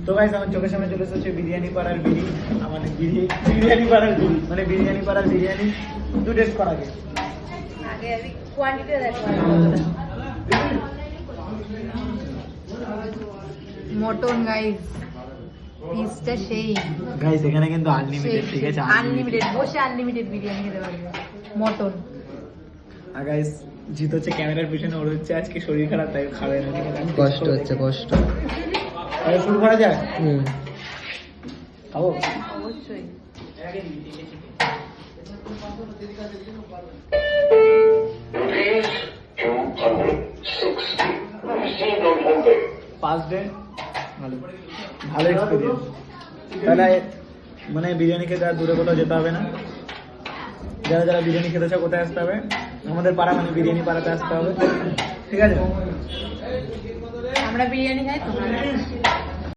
তো গাইস আমার চোখের সামনে চলে এসেছে বিরিয়ানি পাড়ার বিড়ি, আমাদের বিরিয়ানি পাড়ার বিড়ি মানে বিরিয়ানি পাড়ার বিরিয়ানি। দু টেস্ট করা আগে আমি কোয়ান্টিটি দেখো। মটন গাইস, পিসটা সেই গাইস এখানে কিন্তু আনলিমিটেড, ঠিক আছে? আনলিমিটেড, বসে আনলিমিটেড বিরিয়ানি খেতে পারবে। মটন। আর গাইস জিত হচ্ছে ক্যামেরার পিছনে, ওর হচ্ছে আজকে শরীর খারাপ, তাই খাবে না, ঠিক আছে? কষ্ট হচ্ছে, কষ্ট। তাহলে শুরু করা যায়? খাবো অবশ্যই। ফার্স্ট ডে ভালো ভালো এক্সপিরিয়েন্স। তাহলে মানে বিরিয়ানি খেতে আর দূরে কোথাও যেতে হবে না। যারা যারা বিরিয়ানি খেতে চাও কোথায় আসতে হবে? আমাদের পাড়া মানে বিরিয়ানি পাড়াতে আসতে হবে, ঠিক আছে? আমরা বিরিয়ানি খাই তো।